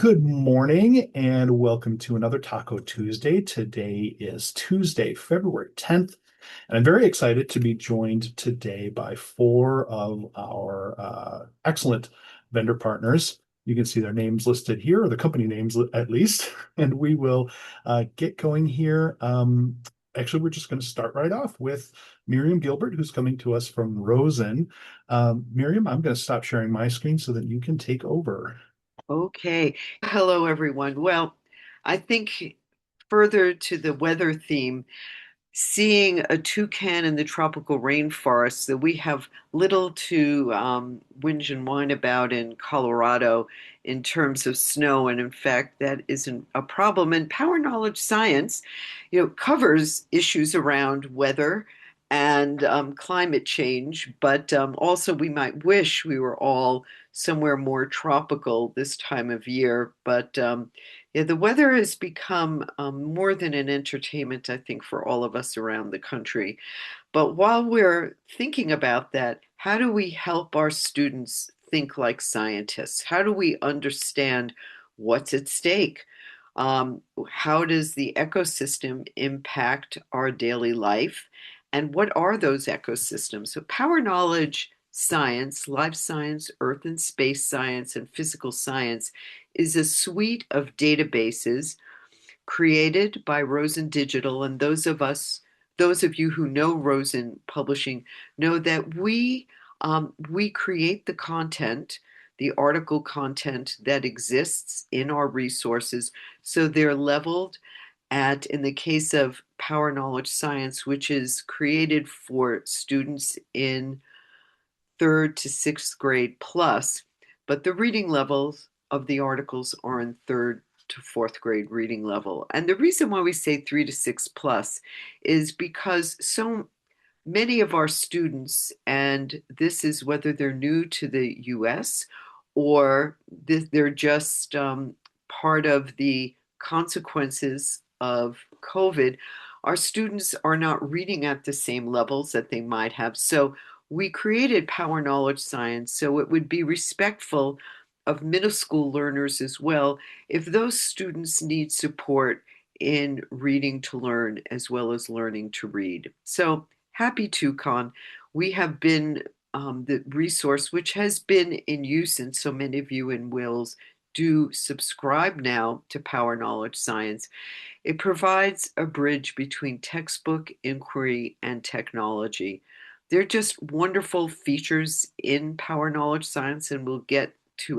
Good morning and welcome to another Taco Tuesday. Today is Tuesday, February 10th, and I'm very excited to be joined today by four of our excellent vendor partners. You can see their names listed here, or the company names at least, and we will get going here. Actually, we're just going to start right off with Miriam Gilbert, who's coming to us from Rosen. Miriam, I'm going to stop sharing my screen so that you can take over. Okay. Hello, everyone. Well, I think further to the weather theme, seeing a toucan in the tropical rainforest that we have little to whinge and whine about in Colorado in terms of snow. And in fact, that isn't a problem. And Power Knowledge Science, covers issues around weather and climate change, but also we might wish we were all somewhere more tropical this time of year. But yeah, the weather has become more than an entertainment, I think, for all of us around the country. But while we're thinking about that, how do we help our students think like scientists? How do we understand what's at stake? How does the ecosystem impact our daily life? And what are those ecosystems? So, power knowledge science, life science, earth and space science, and physical science is a suite of databases created by Rosen Digital. And those of you who know Rosen Publishing, know that we create the content, the article content that exists in our resources. So they're leveled at, in the case of Power Knowledge Science, which is created for students in third to sixth grade plus, but the reading levels of the articles are in third to fourth grade reading level. And the reason why we say 3 to 6 plus is because so many of our students, and this is whether they're new to the US or they're just part of the consequences of COVID, our students are not reading at the same levels that they might have. So we created Power Knowledge Science so it would be respectful of middle school learners as well if those students need support in reading to learn as well as learning to read. So happy to we have been the resource which has been in use, and so many of you in WiLS do subscribe now to Power Knowledge Science. It provides a bridge between textbook inquiry and technology. They're just wonderful features in Power Knowledge Science, and we'll get to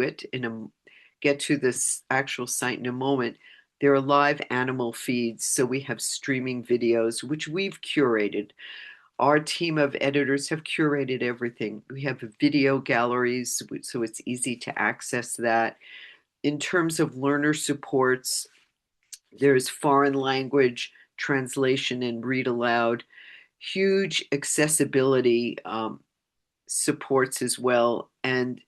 this actual site in a moment. There are live animal feeds, so we have streaming videos, which we've curated. Our team of editors have curated everything. We have video galleries, so it's easy to access that. In terms of learner supports, there's foreign language translation and read aloud, huge accessibility supports as well. And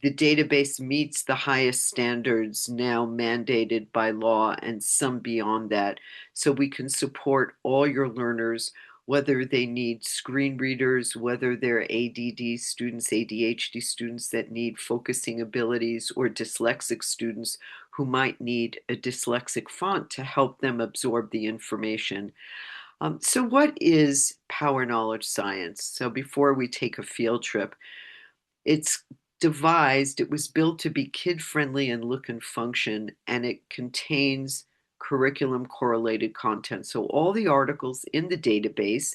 the database meets the highest standards now mandated by law and some beyond that. So we can support all your learners, whether they need screen readers, whether they're ADD students, ADHD students that need focusing abilities, or dyslexic students who might need a dyslexic font to help them absorb the information. So what is Power Knowledge Science? So before we take a field trip, it's it was built to be kid friendly and look and function, and it contains curriculum correlated content. So all the articles in the database,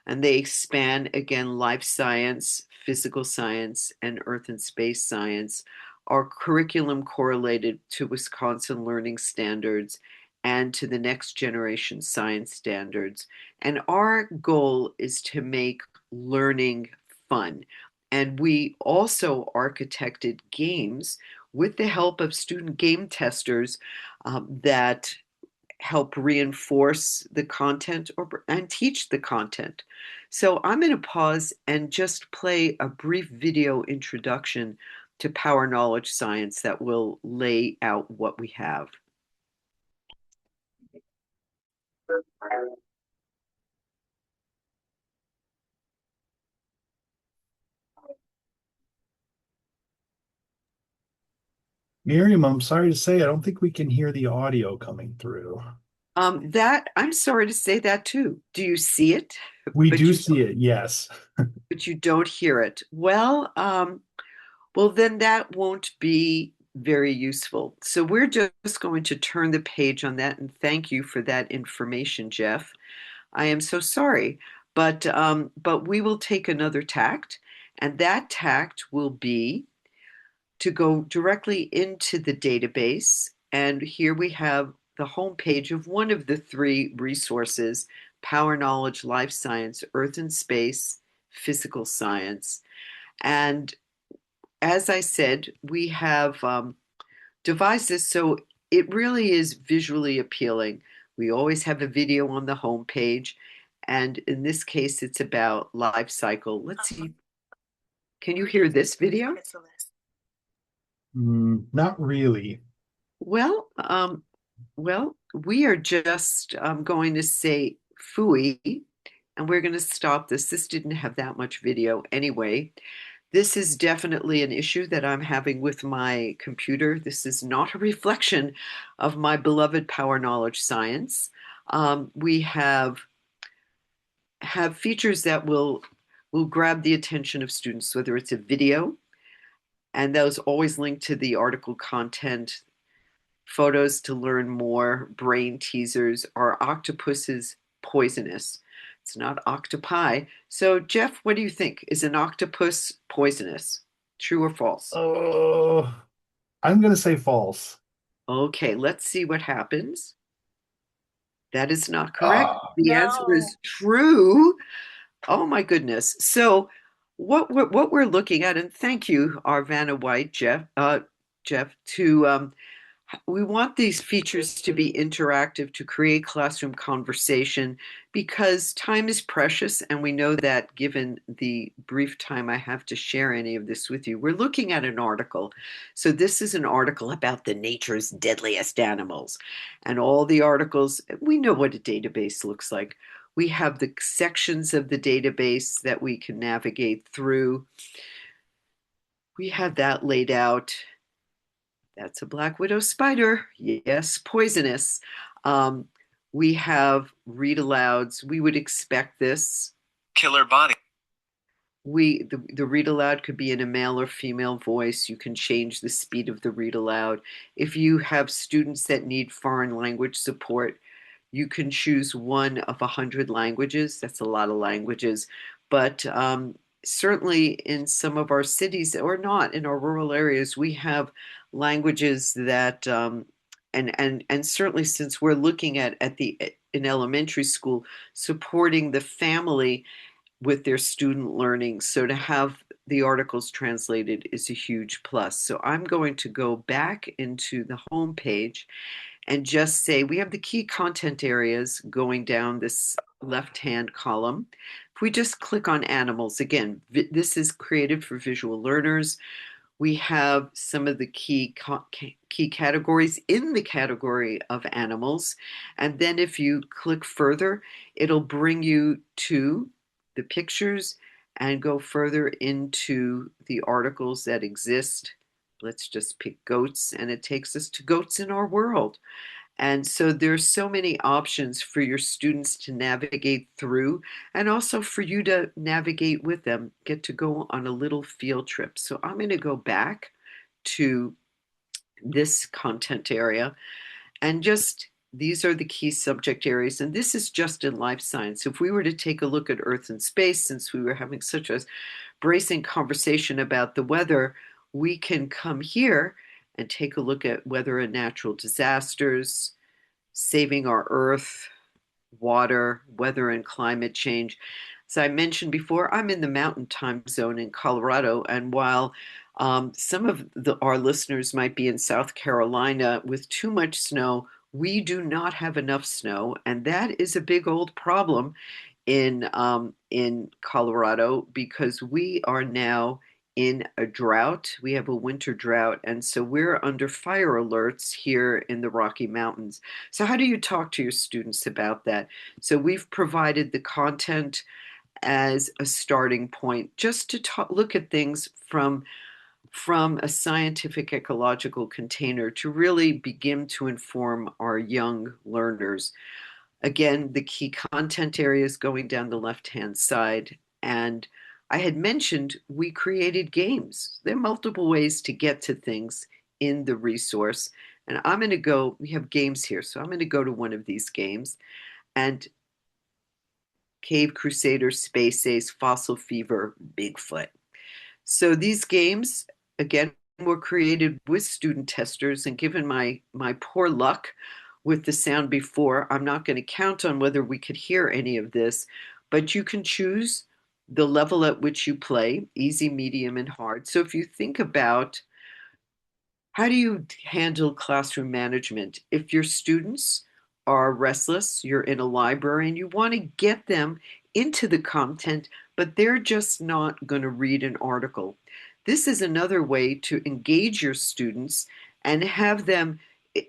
and they span again life science, physical science, and earth and space science, are curriculum correlated to Wisconsin learning standards and to the next generation science standards. And our goal is to make learning fun. And we also architected games with the help of student game testers that help reinforce the content and teach the content. So I'm going to pause and just play a brief video introduction to Power Knowledge Science that will lay out what we have. Miriam, I'm sorry to say, I don't think we can hear the audio coming through. That I'm sorry to say that too. Do you see it? We But do you see it, yes. but you don't hear it. Well, then that won't be very useful. So we're just going to turn the page on that, and thank you for that information, Jeff. I am so sorry, but we will take another tact, and that tact will be to go directly into the database. And here we have the homepage of one of the three resources: Power Knowledge, Life Science, Earth and Space, Physical Science. And as I said, we have devised this so it really is visually appealing. We always have a video on the homepage. And in this case, it's about life cycle. Let's see. Can you hear this video? Not really. Well, well, we are just going to say fooey, and we're going to stop this. This didn't have that much video anyway. This is definitely an issue that I'm having with my computer. This is not a reflection of my beloved Power Knowledge Science. We have features that will grab the attention of students, whether it's a video, and those always link to the article content, photos to learn more, brain teasers. Are octopuses poisonous? It's not octopi. So, Jeff, what do you think? Is an octopus poisonous? True or false? Oh, I'm going to say false. Okay, let's see what happens. That is not correct. Ah, The answer no. is true. Oh my goodness. So what we're looking at, and thank you, Arvana White, Jeff, to we want these features to be interactive to create classroom conversation because time is precious. And we know that given the brief time I have to share any of this with you, we're looking at an article. So, this is an article about the nature's deadliest animals. And all the articles, we know what a database looks like. We have the sections of the database that we can navigate through. We have that laid out. That's a black widow spider. Yes, poisonous. Um, we have read alouds. We would expect this. Killer body. The read aloud could be in a male or female voice. You can change the speed of the read aloud. If you have students that need foreign language support, you can choose one of 100 languages. That's a lot of languages, but certainly in some of our cities or not in our rural areas, we have languages that and certainly since we're looking at the in elementary school supporting the family with their student learning. So to have the articles translated is a huge plus. So I'm going to go back into the home page and just say we have the key content areas going down this left-hand column. If we just click on animals, again, this is created for visual learners. We have some of the key categories in the category of animals. And then if you click further, it'll bring you to the pictures and go further into the articles that exist. Let's just pick goats, and it takes us to goats in our world. And so there's so many options for your students to navigate through and also for you to navigate with them, get to go on a little field trip. So I'm going to go back to this content area and just these are the key subject areas. And this is just in life science. If we were to take a look at Earth and space, since we were having such a bracing conversation about the weather, we can come here and take a look at weather and natural disasters, saving our earth, water, weather, and climate change. As I mentioned before, I'm in the mountain time zone in Colorado, and while some of our listeners might be in South Carolina with too much snow, we do not have enough snow, and that is a big old problem in Colorado because we are now in a drought. We have a winter drought, and so we're under fire alerts here in the Rocky Mountains. So, how do you talk to your students about that? So, we've provided the content as a starting point just to look at things from from a scientific ecological container to really begin to inform our young learners. Again, the key content areas going down the left-hand side. And I had mentioned we created games. There are multiple ways to get to things in the resource. And I'm going to go, we have games here. So I'm going to go to one of these games. And Cave Crusader, Space Ace, Fossil Fever, Bigfoot. So these games, again, were created with student testers, and given my poor luck with the sound before, I'm not going to count on whether we could hear any of this, but you can choose the level at which you play, easy, medium, and hard. So if you think about how do you handle classroom management if your students are restless, you're in a library and you want to get them into the content, but they're just not going to read an article? This is another way to engage your students and have them,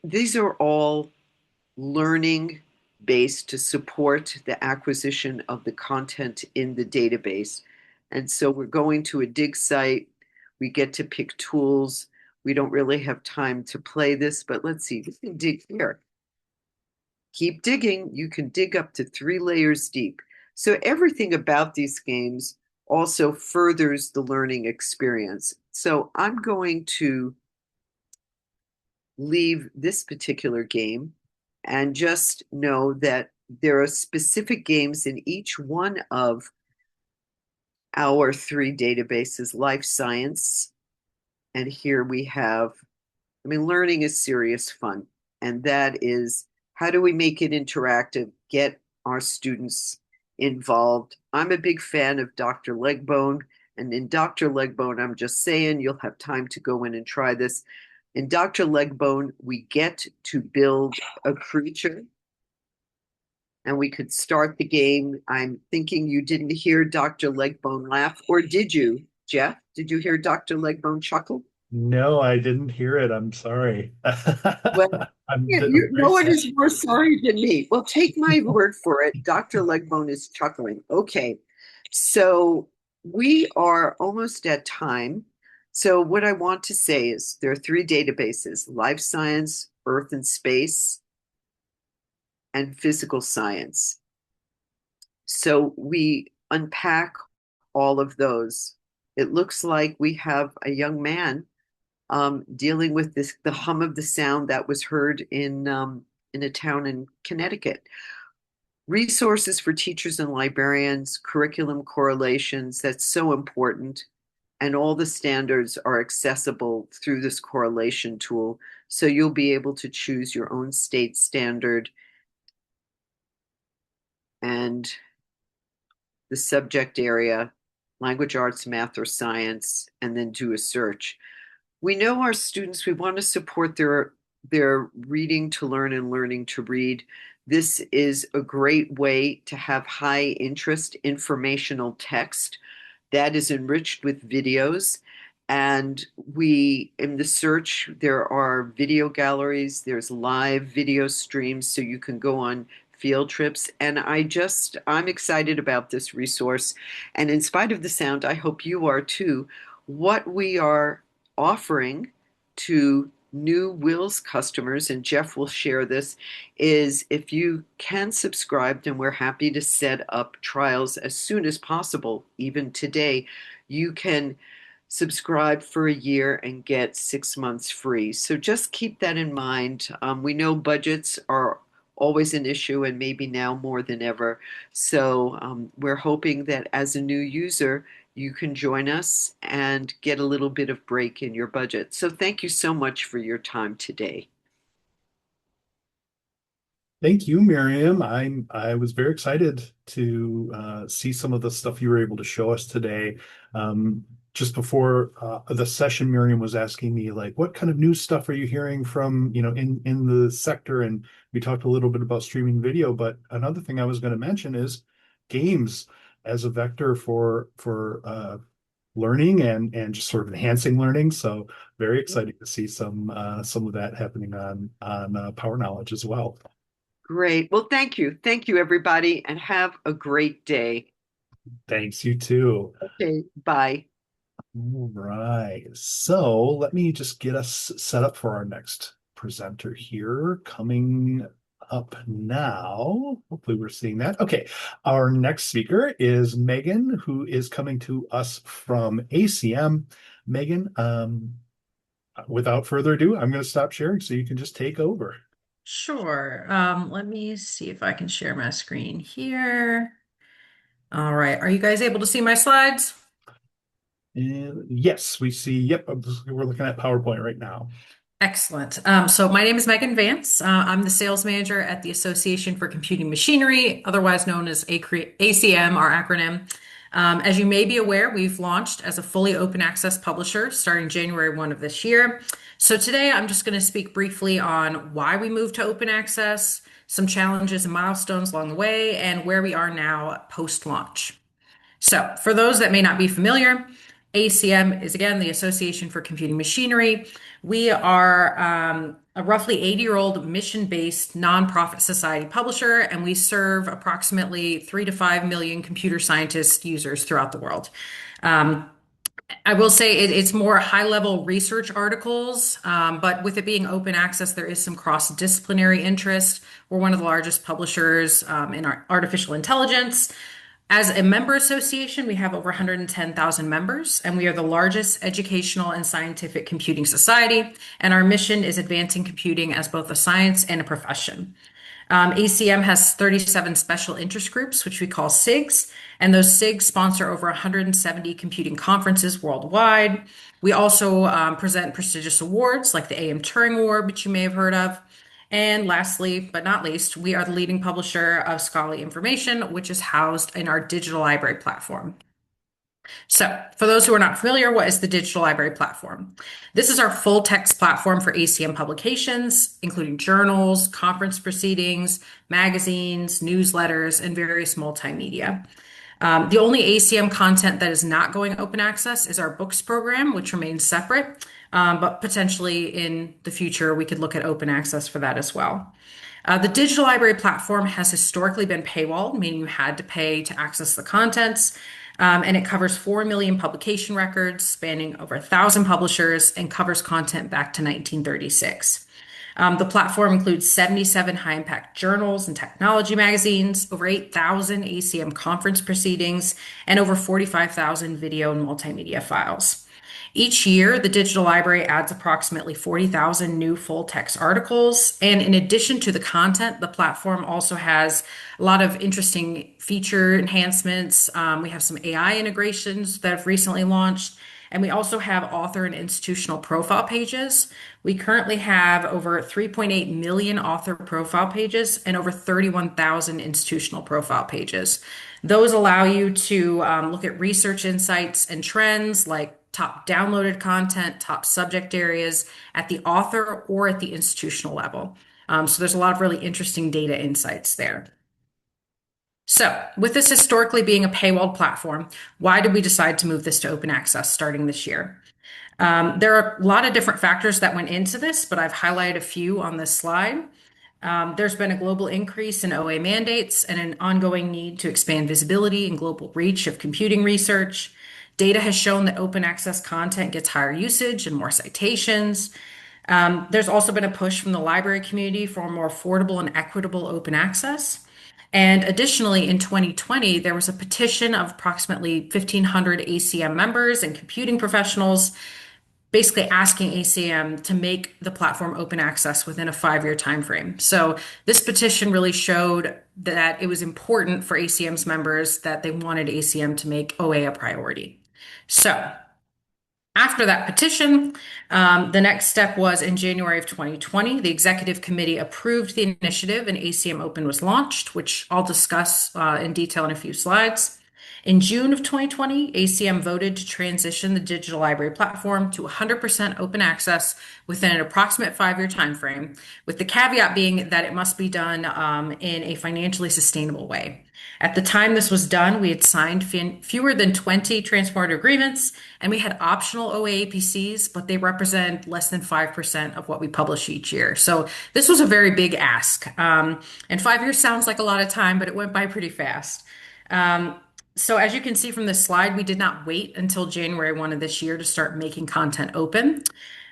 these are all learning based to support the acquisition of the content in the database. And so we're going to a dig site. We get to pick tools. We don't really have time to play this, but let's see. We can dig here. Keep digging. You can dig up to 3 layers deep. So everything about these games also furthers the learning experience. So I'm going to leave this particular game and just know that there are specific games in each one of our 3 databases: life science. And here we have, I mean, learning is serious fun. And that is, how do we make it interactive, get our students involved? I'm a big fan of Dr. Legbone. And in Dr. Legbone, I'm just saying, you'll have time to go in and try this. In Dr. Legbone, we get to build a creature and we could start the game. I'm thinking you didn't hear Dr. Legbone laugh, or did you, Jeff? Did you hear Dr. Legbone chuckle? No, I didn't hear it. I'm sorry. Well, I'm very no one sad. is more sorry than me. Well, take my word for it. Dr. Legbone is chuckling. Okay. So we are almost at time. So what I want to say is there are 3 databases: life science, earth and space, and physical science. So we unpack all of those. It looks like we have a young man dealing with this, the hum of the sound that was heard in a town in Connecticut. Resources for teachers and librarians, curriculum correlations, that's so important. And all the standards are accessible through this correlation tool. So you'll be able to choose your own state standard and the subject area, language arts, math, or science, and then do a search. We know our students, we want to support their reading to learn and learning to read. This is a great way to have high interest informational text that is enriched with videos. And we, in the search, there are video galleries, there's live video streams, so you can go on field trips. And I'm excited about this resource. And in spite of the sound, I hope you are too. What we are offering to new WiLS customers, and Jeff will share this, is if you can subscribe, and we're happy to set up trials as soon as possible, even today, you can subscribe for a year and get 6 months free. So just keep that in mind. We know budgets are always an issue, and maybe now more than ever. So we're hoping that as a new user, you can join us and get a little bit of break in your budget. So thank you so much for your time today. Thank you, Miriam. I was very excited to see some of the stuff you were able to show us today. Just before the session, Miriam was asking me like, what kind of new stuff are you hearing from, in the sector? And we talked a little bit about streaming video, but another thing I was going to mention is games as a vector for learning and just sort of enhancing learning. So very excited to see some of that happening on Power Knowledge as well. Great. Well, thank you. Thank you, everybody, and have a great day. Thanks, you too. Okay, bye. All right. So let me just get us set up for our next presenter here. Coming up now. Hopefully we're seeing that. Okay. Our next speaker is Megan, who is coming to us from ACM. Megan, without further ado, I'm going to stop sharing so you can just take over. Sure. Let me see if I can share my screen here. All right. Are you guys able to see my slides? And yes, we see. Yep, we're looking at PowerPoint right now. Excellent. So my name is Megan Vance. I'm the sales manager at the Association for Computing Machinery, otherwise known as ACM, our acronym. As you may be aware, we've launched as a fully open access publisher starting January 1 of this year. So today I'm just going to speak briefly on why we moved to open access, some challenges and milestones along the way, and where we are now post-launch. So, for those that may not be familiar, ACM is again the Association for Computing Machinery. We are a roughly 80-year-old mission-based nonprofit society publisher, and we serve approximately 3 to 5 million computer scientist users throughout the world. I will say it's more high-level research articles, but with it being open access, there is some cross-disciplinary interest. We're one of the largest publishers in our artificial intelligence. As a member association, we have over 110,000 members, and we are the largest educational and scientific computing society. And our mission is advancing computing as both a science and a profession. ACM has 37 special interest groups, which we call SIGs, and those SIGs sponsor over 170 computing conferences worldwide. We also present prestigious awards like the AM Turing Award, which you may have heard of. And lastly, but not least, we are the leading publisher of scholarly information, which is housed in our digital library platform. So, for those who are not familiar, what is the digital library platform? This is our full text platform for ACM publications, including journals, conference proceedings, magazines, newsletters, and various multimedia. The only ACM content that is not going open access is our books program, which remains separate, but potentially in the future, we could look at open access for that as well. The digital library platform has historically been paywalled, meaning you had to pay to access the contents. And it covers 4 million publication records spanning over 1,000 publishers and covers content back to 1936. The platform includes 77 high impact journals and technology magazines, over 8,000 ACM conference proceedings, and over 45,000 video and multimedia files. Each year, the digital library adds approximately 40,000 new full text articles. And in addition to the content, the platform also has a lot of interesting feature enhancements. We have some AI integrations that have recently launched. And we also have author and institutional profile pages. We currently have over 3.8 million author profile pages and over 31,000 institutional profile pages. Those allow you to look at research insights and trends like top downloaded content, top subject areas at the author or at the institutional level. So there's a lot of really interesting data insights there. So, with this historically being a paywalled platform, why did we decide to move this to open access starting this year? There are a lot of different factors that went into this, but I've highlighted a few on this slide. There's been a global increase in OA mandates and an ongoing need to expand visibility and global reach of computing research. Data has shown that open access content gets higher usage and more citations. There's also been a push from the library community for more affordable and equitable open access. And additionally, in 2020, there was a petition of approximately 1,500 ACM members and computing professionals basically asking ACM to make the platform open access within a 5-year timeframe. So this petition really showed that it was important for ACM's members that they wanted ACM to make OA a priority. So after that petition, the next step was in January of 2020, the executive committee approved the initiative and ACM Open was launched, which I'll discuss in detail in a few slides. In June of 2020, ACM voted to transition the digital library platform to 100% open access within an approximate 5-year timeframe, with the caveat being that it must be done in a financially sustainable way. At the time this was done, we had signed fewer than 20 transport agreements, and we had optional OA APCs, but they represent less than 5% of what we publish each year. So this was a very big ask. And 5 years sounds like a lot of time, but it went by pretty fast. So as you can see from this slide, we did not wait until January 1 of this year to start making content open.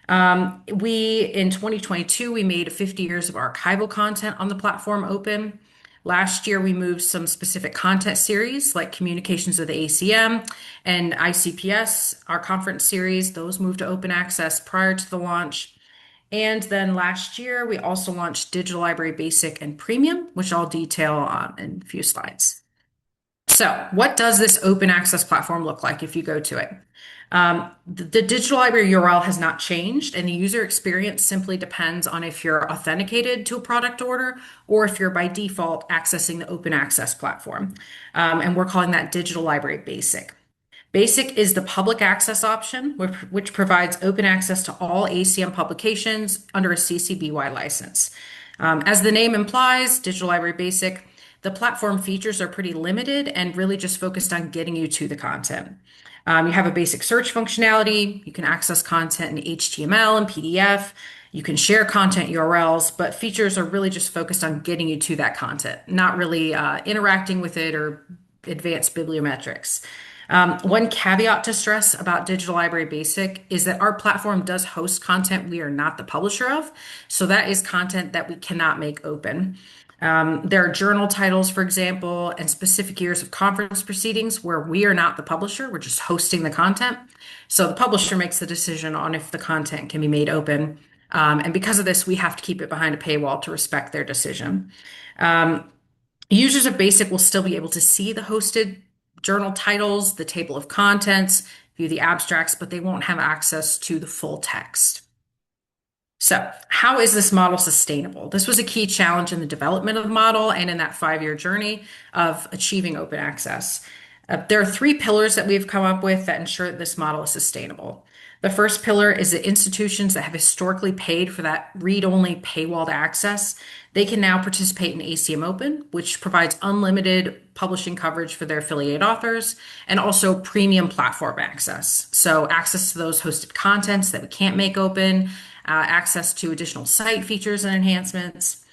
In 2022, we made 50 years of archival content on the platform open. Last year, we moved some specific content series like communications with the ACM and ICPS, our conference series. Those moved to open access prior to the launch. And then last year, we also launched Digital Library Basic and Premium, which I'll detail in a few slides. So, what does this open access platform look like if you go to it? The digital library URL has not changed, and the user experience simply depends on if you're authenticated to a product order or if you're by default accessing the open access platform. And we're calling that Digital Library Basic. Basic is the public access option, which provides open access to all ACM publications under a CC BY license. As the name implies, Digital Library Basic, the platform features are pretty limited and really just focused on getting you to the content. You have a basic search functionality. You can access content in HTML and PDF. You can share content URLs, but features are really just focused on getting you to that content, not really interacting with it or advanced bibliometrics. One caveat to stress about Digital Library Basic is that our platform does host content we are not the publisher of. So that is content that we cannot make open. There are journal titles, for example, and specific years of conference proceedings where we are not the publisher. We're just hosting the content. So the publisher makes the decision on if the content can be made open. And because of this, we have to keep it behind a paywall to respect their decision. Users of Basic will still be able to see the hosted journal titles, the table of contents, view the abstracts, but they won't have access to the full text. So, how is this model sustainable? This was a key challenge in the development of the model and in that 5-year journey of achieving open access. There are 3 pillars that we've come up with that ensure that this model is sustainable. The first pillar is that institutions that have historically paid for that read-only paywalled access, they can now participate in ACM Open, which provides unlimited publishing coverage for their affiliate authors and also premium platform access. So access to those hosted contents that we can't make open, access to additional site features and enhancements.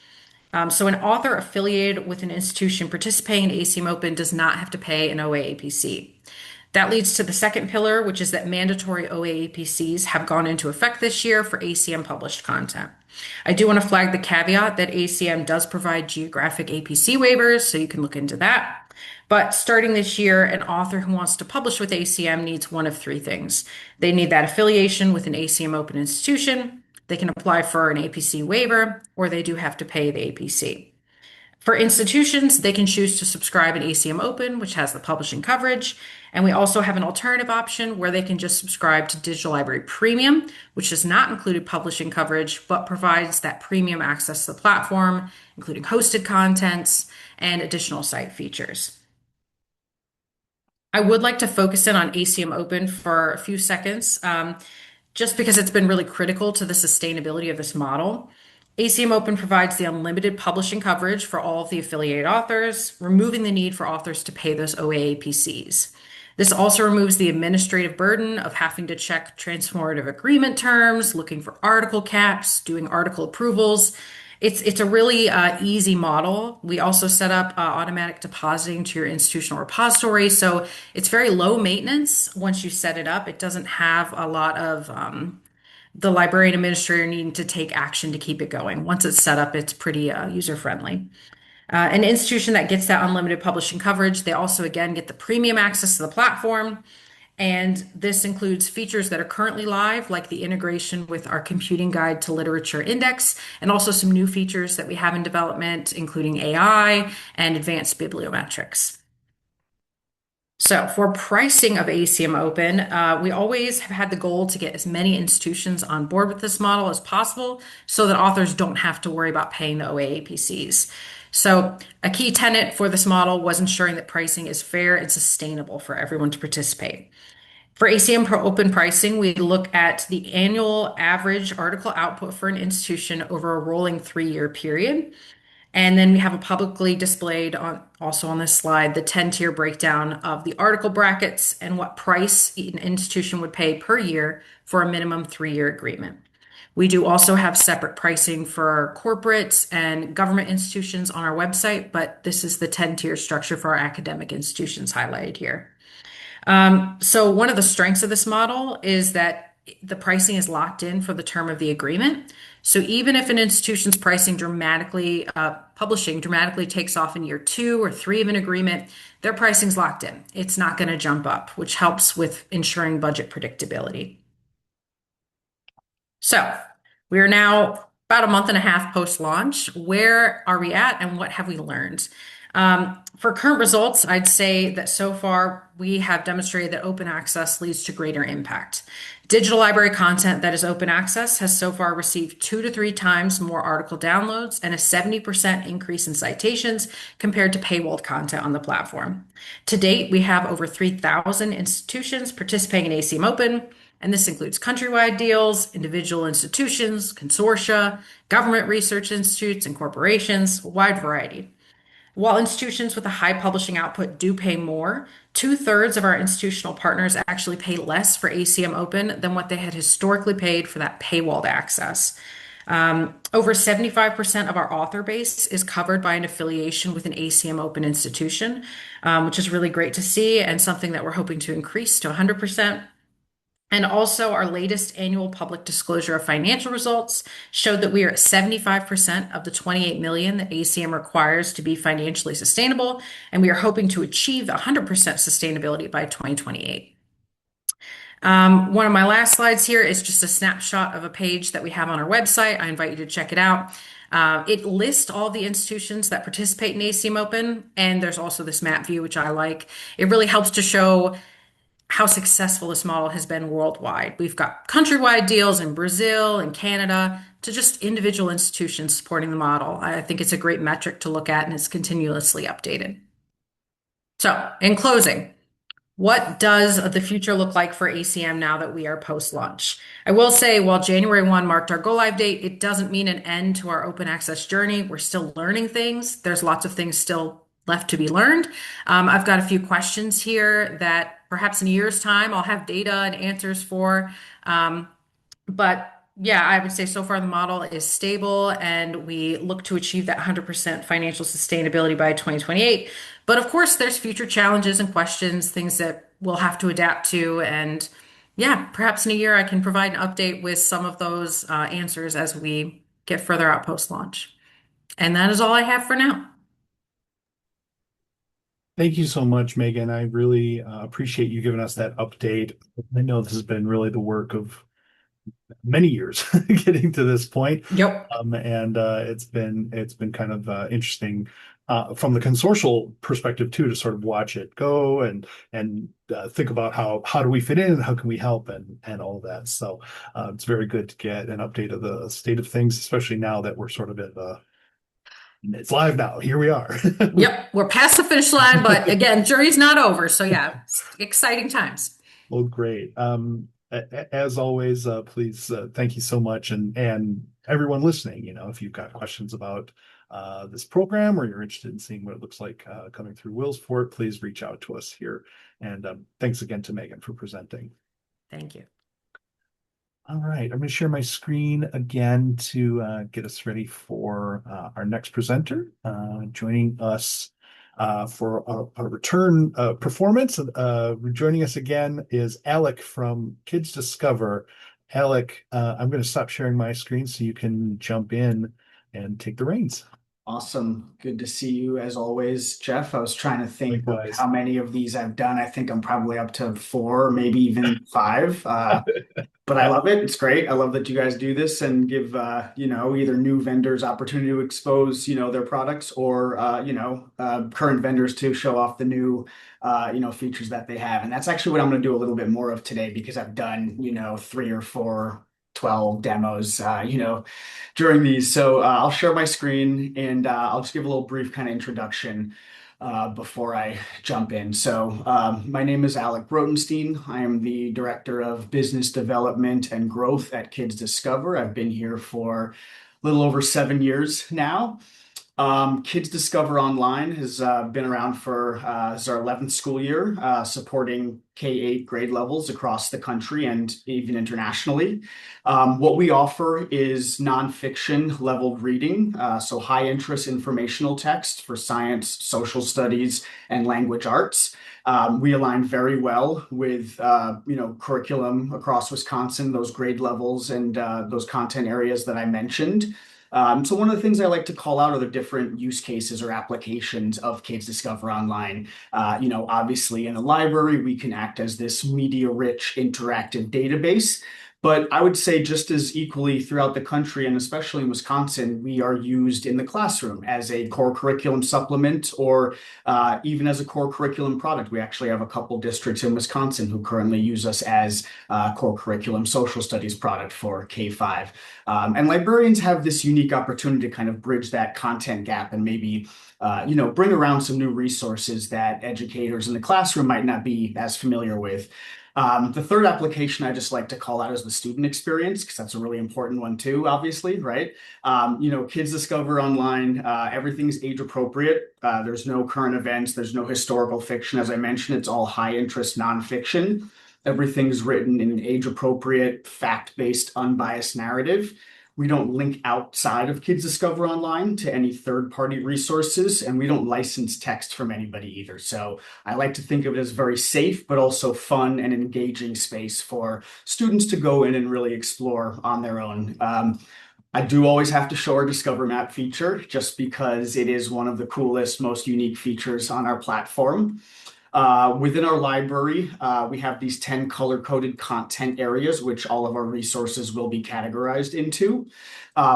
So an author affiliated with an institution participating in ACM Open does not have to pay an OA APC. That leads to the second pillar, which is that mandatory OA APCs have gone into effect this year for ACM published content. I do want to flag the caveat that ACM does provide geographic APC waivers, so you can look into that. But starting this year, an author who wants to publish with ACM needs one of 3 things. They need that affiliation with an ACM Open institution, they can apply for an APC waiver, or they do have to pay the APC. For institutions, they can choose to subscribe in ACM Open, which has the publishing coverage. And we also have an alternative option where they can just subscribe to Digital Library Premium, which does not include publishing coverage, but provides that premium access to the platform, including hosted contents and additional site features. I would like to focus in on ACM Open for a few seconds, just because it's been really critical to the sustainability of this model. ACM Open provides the unlimited publishing coverage for all of the affiliated authors, removing the need for authors to pay those OA APCs. This also removes the administrative burden of having to check transformative agreement terms, looking for article caps, doing article approvals. It's a really easy model. We also set up automatic depositing to your institutional repository. So it's very low maintenance once you set it up. It doesn't have a lot of the librarian administrator needing to take action to keep it going. Once it's set up, it's pretty user-friendly. An institution that gets that unlimited publishing coverage, they also, again, get the premium access to the platform. And this includes features that are currently live, like the integration with our computing guide to literature index, and also some new features that we have in development, including AI and advanced bibliometrics. So for pricing of ACM Open, we always have had the goal to get as many institutions on board with this model as possible so that authors don't have to worry about paying the OA APCs. So a key tenet for this model was ensuring that pricing is fair and sustainable for everyone to participate. For ACM Pro Open pricing, we look at the annual average article output for an institution over a rolling 3-year period. And then we have a publicly displayed also on this slide, the 10-tier breakdown of the article brackets and what price an institution would pay per year for a minimum 3-year agreement. We do also have separate pricing for corporates and government institutions on our website, but this is the 10-tier structure for our academic institutions highlighted here. So one of the strengths of this model is that the pricing is locked in for the term of the agreement. So even if an institution's publishing dramatically takes off in year 2 or 3 of an agreement, their pricing's locked in. It's not going to jump up, which helps with ensuring budget predictability. So we are now about a month and a half post-launch. Where are we at and what have we learned? For current results, I'd say that so far we have demonstrated that open access leads to greater impact. Digital library content that is open access has so far received 2 to 3 times more article downloads and a 70% increase in citations compared to paywalled content on the platform. To date, we have over 3,000 institutions participating in ACM Open, and this includes countrywide deals, individual institutions, consortia, government research institutes, and corporations, a wide variety. While institutions with a high publishing output do pay more, 2/3 of our institutional partners actually pay less for ACM Open than what they had historically paid for that paywalled access. Over 75% of our author base is covered by an affiliation with an ACM Open institution, which is really great to see and something that we're hoping to increase to 100%. And also, our latest annual public disclosure of financial results showed that we are at 75% of the 28 million that ACM requires to be financially sustainable, and we are hoping to achieve 100% sustainability by 2028. One of my last slides here is just a snapshot of a page that we have on our website. I invite you to check it out. It lists all the institutions that participate in ACM Open, and there's also this map view, which I like. It really helps to show how successful this model has been worldwide. We've got countrywide deals in Brazil and Canada to just individual institutions supporting the model. I think it's a great metric to look at, and it's continuously updated. So, in closing, what does the future look like for ACM now that we are post-launch? I will say, while January 1 marked our go-live date, it doesn't mean an end to our open access journey. We're still learning things. There's lots of things still left to be learned. I've got a few questions here that perhaps in a year's time I'll have data and answers for. But yeah, I would say so far the model is stable and we look to achieve that 100% financial sustainability by 2028. But of course, there's future challenges and questions, things that we'll have to adapt to. And yeah, perhaps in a year I can provide an update with some of those answers as we get further out post-launch. And that is all I have for now. Thank you so much, Megan. I really appreciate you giving us that update. I know this has been really the work of many years getting to this point. Yep. And it's been kind of interesting from the consortial perspective too, to sort of watch it go and think about how do we fit in, how can we help, and all of that. So it's very good to get an update of the state of things, especially now that we're sort of at it's live now. Here we are. Yep, we're past the finish line, but again, jury's not over. So yeah, exciting times. Well, great. As always, please thank you so much, and everyone listening. You know, if you've got questions about this program or you're interested in seeing what it looks like coming through WiLS, please reach out to us here. And thanks again to Megan for presenting. Thank you. All right, I'm going to share my screen again to get us ready for our next presenter. Joining us for a return performance. Joining us again is Alec from Kids Discover. Alec, I'm going to stop sharing my screen so you can jump in and take the reins. Awesome. Good to see you as always, Jeff. I was trying to think of Likewise. how many of these I've done. I think I'm probably up to 4, maybe even 5. But I love it. It's great. I love that you guys do this and give, either new vendors opportunity to expose, their products or, current vendors to show off the new, features that they have. And that's actually what I'm going to do a little bit more of today because I've done, 3 or 4, 12 demos, during these. So I'll share my screen and I'll just give a little brief kind of introduction before I jump in. So my name is Alec Brotenstein. I am the Director of Business Development and Growth at Kids Discover. I've been here for a little over 7 years now. Kids Discover Online has been around for it's our 11th school year, supporting K-8 grade levels across the country and even internationally. What we offer is nonfiction leveled reading, so high interest informational text for science, social studies, and language arts. We align very well with curriculum across Wisconsin, those grade levels and those content areas that I mentioned. So one of the things I like to call out are the different use cases or applications of Kids Discover Online. Obviously in the library, we can act as this media-rich interactive database. But I would say just as equally throughout the country, and especially in Wisconsin, we are used in the classroom as a core curriculum supplement or even as a core curriculum product. We actually have a couple districts in Wisconsin who currently use us as core curriculum social studies product for K-5. And librarians have this unique opportunity to kind of bridge that content gap and maybe bring around some new resources that educators in the classroom might not be as familiar with. The third application I just like to call out is the student experience, because that's a really important one too, obviously, right? Kids Discover Online, everything's age appropriate. There's no current events, there's no historical fiction. As I mentioned, it's all high interest nonfiction. Everything's written in an age appropriate, fact-based, unbiased narrative. We don't link outside of Kids Discover Online to any third-party resources, and we don't license text from anybody either. So I like to think of it as very safe, but also fun and engaging space for students to go in and really explore on their own. I do always have to show our Discover Map feature just because it is one of the coolest, most unique features on our platform. Within our library, we have these 10 color-coded content areas, which all of our resources will be categorized into.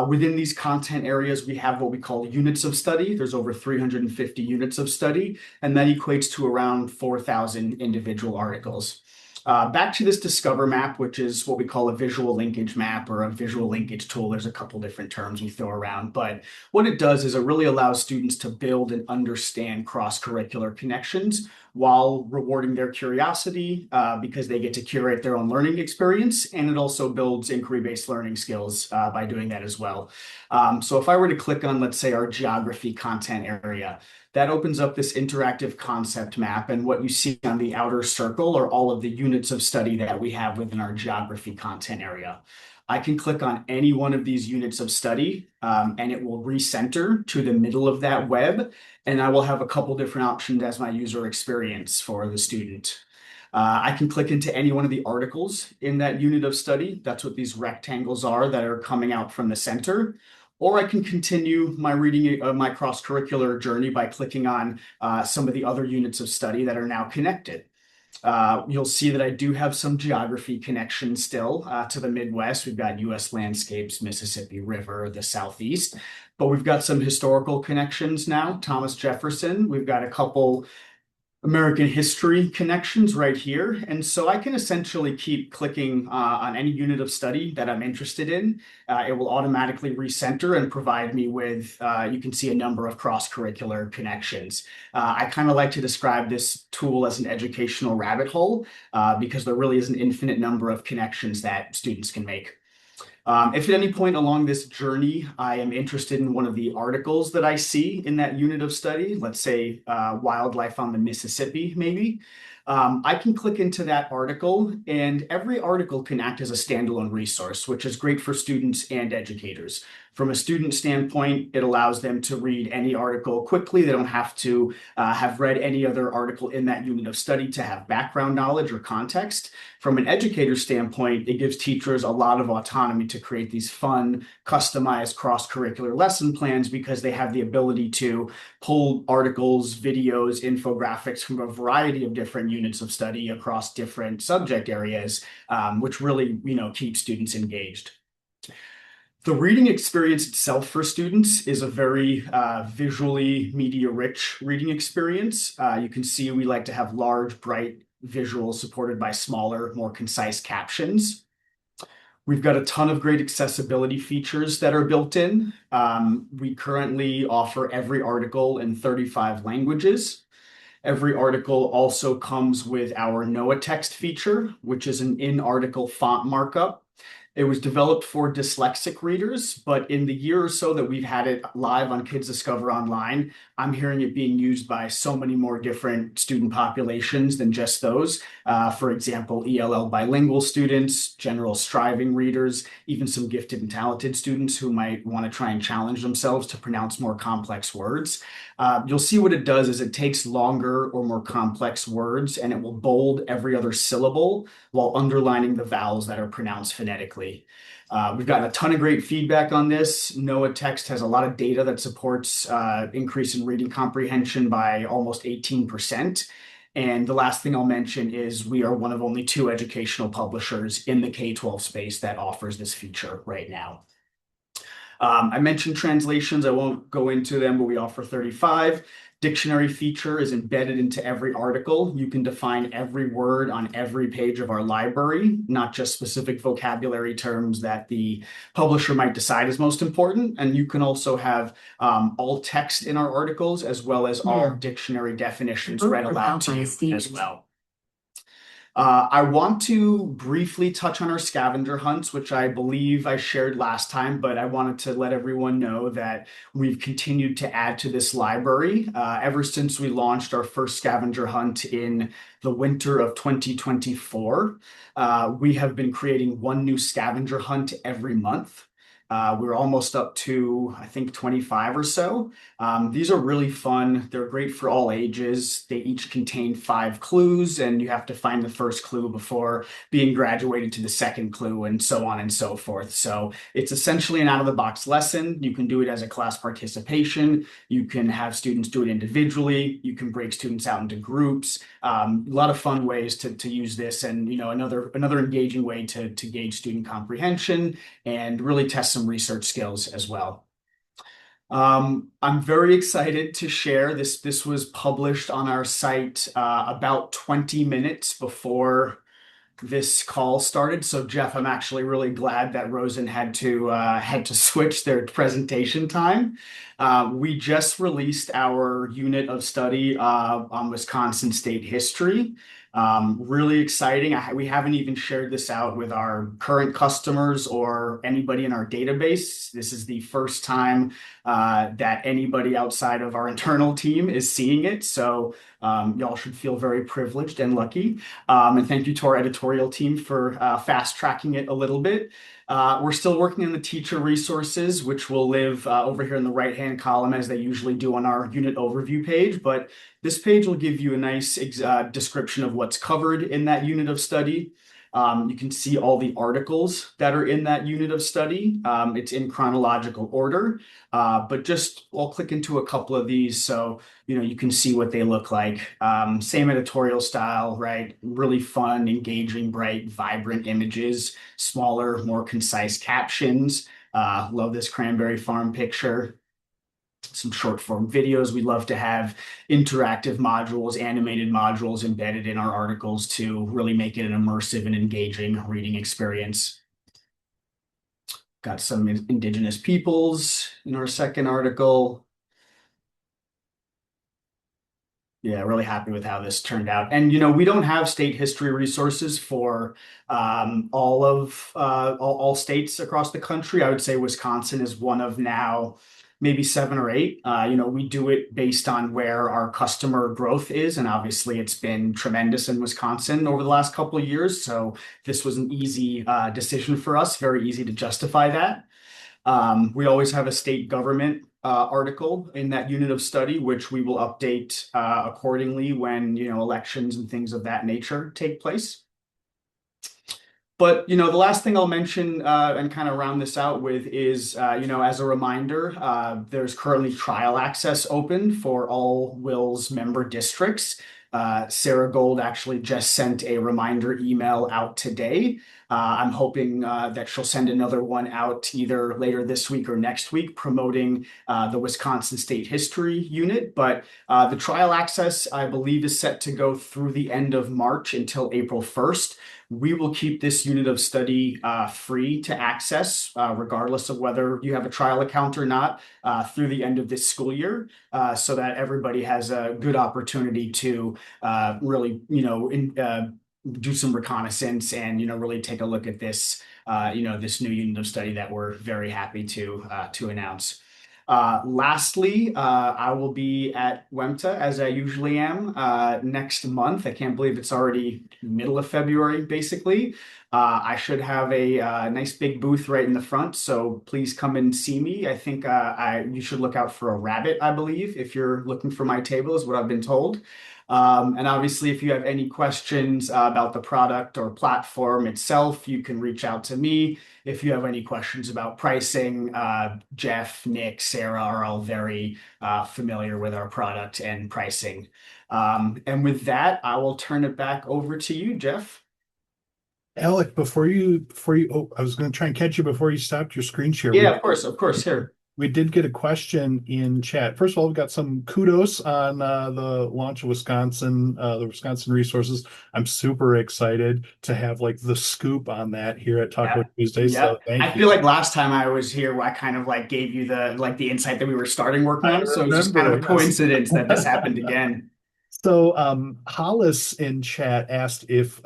Within these content areas, we have what we call units of study. There's over 350 units of study, and that equates to around 4,000 individual articles. Back to this Discover Map, which is what we call a visual linkage map or a visual linkage tool. There's a couple different terms we throw around, but what it does is it really allows students to build and understand cross-curricular connections while rewarding their curiosity because they get to curate their own learning experience, and it also builds inquiry-based learning skills by doing that as well. So if I were to click on, let's say, our geography content area, that opens up this interactive concept map, and what you see on the outer circle are all of the units of study that we have within our geography content area. I can click on any one of these units of study, and it will recenter to the middle of that web, and I will have a couple different options as my user experience for the student. I can click into any one of the articles in that unit of study. That's what these rectangles are that are coming out from the center. Or I can continue my reading of my cross-curricular journey by clicking on some of the other units of study that are now connected. You'll see that I do have some geography connections still to the Midwest. We've got U.S. landscapes, Mississippi River, the Southeast, but we've got some historical connections now. Thomas Jefferson, we've got a couple American history connections right here. And so I can essentially keep clicking on any unit of study that I'm interested in. It will automatically recenter and provide me with, you can see a number of cross-curricular connections. I kind of like to describe this tool as an educational rabbit hole because there really is an infinite number of connections that students can make. If at any point along this journey, I am interested in one of the articles that I see in that unit of study, let's say wildlife on the Mississippi, maybe, I can click into that article, and every article can act as a standalone resource, which is great for students and educators. From a student standpoint, it allows them to read any article quickly. They don't have to have read any other article in that unit of study to have background knowledge or context. From an educator standpoint, it gives teachers a lot of autonomy to create these fun, customized cross-curricular lesson plans because they have the ability to pull articles, videos, infographics from a variety of different units of study across different subject areas, which really, keeps students engaged. The reading experience itself for students is a very visually media-rich reading experience. You can see we like to have large, bright visuals supported by smaller, more concise captions. We've got a ton of great accessibility features that are built in. We currently offer every article in 35 languages. Every article also comes with our Noah text feature, which is an in-article font markup It was developed for dyslexic readers, but in the year or so that we've had it live on Kids Discover Online, I'm hearing it being used by so many more different student populations than just those. For example, ELL bilingual students, general striving readers, even some gifted and talented students who might want to try and challenge themselves to pronounce more complex words. You'll see what it does is it takes longer or more complex words and it will bold every other syllable while underlining the vowels that are pronounced phonetically. We've gotten a ton of great feedback on this. Noah Text has a lot of data that supports increase in reading comprehension by almost 18%. And the last thing I'll mention is we are one of only 2 educational publishers in the K-12 space that offers this feature right now. I mentioned translations. I won't go into them, but we offer 35. Dictionary feature is embedded into every article. You can define every word on every page of our library, not just specific vocabulary terms that the publisher might decide is most important. And you can also have all text in our articles as well as all dictionary definitions read aloud to you as well. I want to briefly touch on our scavenger hunts, which I believe I shared last time, but I wanted to let everyone know that we've continued to add to this library. Ever since we launched our first scavenger hunt in the winter of 2024, we have been creating one new scavenger hunt every month. We're almost up to, I think, 25 or so. These are really fun. They're great for all ages. They each contain 5 clues, and you have to find the first clue before being graduated to the second clue, and so on and so forth. So it's essentially an out-of-the-box lesson. You can do it as a class participation. You can have students do it individually. You can break students out into groups. A lot of fun ways to use this, and another engaging way to gauge student comprehension and really test some research skills as well. I'm very excited to share this. This was published on our site about 20 minutes before this call started. So Jeff, I'm actually really glad that Rosen had to switch their presentation time. We just released our unit of study on Wisconsin state history. Really exciting. We haven't even shared this out with our current customers or anybody in our database. This is the first time that anybody outside of our internal team is seeing it. So y'all should feel very privileged and lucky. And thank you to our editorial team for fast tracking it a little bit. We're still working on the teacher resources, which will live over here in the right-hand column as they usually do on our unit overview page. But this page will give you a nice description of what's covered in that unit of study. You can see all the articles that are in that unit of study. It's in chronological order, but I'll click into a couple of these so you can see what they look like. Same editorial style, right? Really fun, engaging, bright, vibrant images, smaller, more concise captions. Love this cranberry farm picture. Some short form videos. We love to have interactive modules, animated modules embedded in our articles to really make it an immersive and engaging reading experience. Got some indigenous peoples in our second article. Yeah, really happy with how this turned out. And we don't have state history resources for all states across the country. I would say Wisconsin is one of now maybe 7 or 8. We do it based on where our customer growth is, and obviously it's been tremendous in Wisconsin over the last couple of years. So this was an easy decision for us, very easy to justify that. We always have a state government article in that unit of study, which we will update accordingly when elections and things of that nature take place. But the last thing I'll mention and kind of round this out with is as a reminder, there's currently trial access open for all WiLS member districts. Sarah Gold actually just sent a reminder email out today. I'm hoping that she'll send another one out either later this week or next week promoting the Wisconsin State History Unit. But the trial access, I believe, is set to go through the end of March until April 1st. We will keep this unit of study free to access, regardless of whether you have a trial account or not, through the end of this school year, so that everybody has a good opportunity to really, do some reconnaissance and really take a look at this this new unit of study that we're very happy to announce. Lastly, I will be at WEMTA as I usually am next month. I can't believe it's already middle of February, basically. I should have a nice big booth right in the front, so please come and see me. I think you should look out for a rabbit, I believe, if you're looking for my table, is what I've been told. And obviously, if you have any questions about the product or platform itself, you can reach out to me. If you have any questions about pricing, Jeff, Nick, Sarah are all very familiar with our product and pricing. And with that, I will turn it back over to you, Jeff. Alec, oh, I was going to try and catch you before you stopped your screen share. Yeah, of course, here. We did get a question in chat. First of all, we've got some kudos on the launch of the Wisconsin resources. I'm super excited to have like the scoop on that here at Taco Tuesday. So thank you. I feel like last time I was here, I kind of like gave you the insight that we were starting working on. So it's just kind of a coincidence that this happened again. So Hollis in chat asked if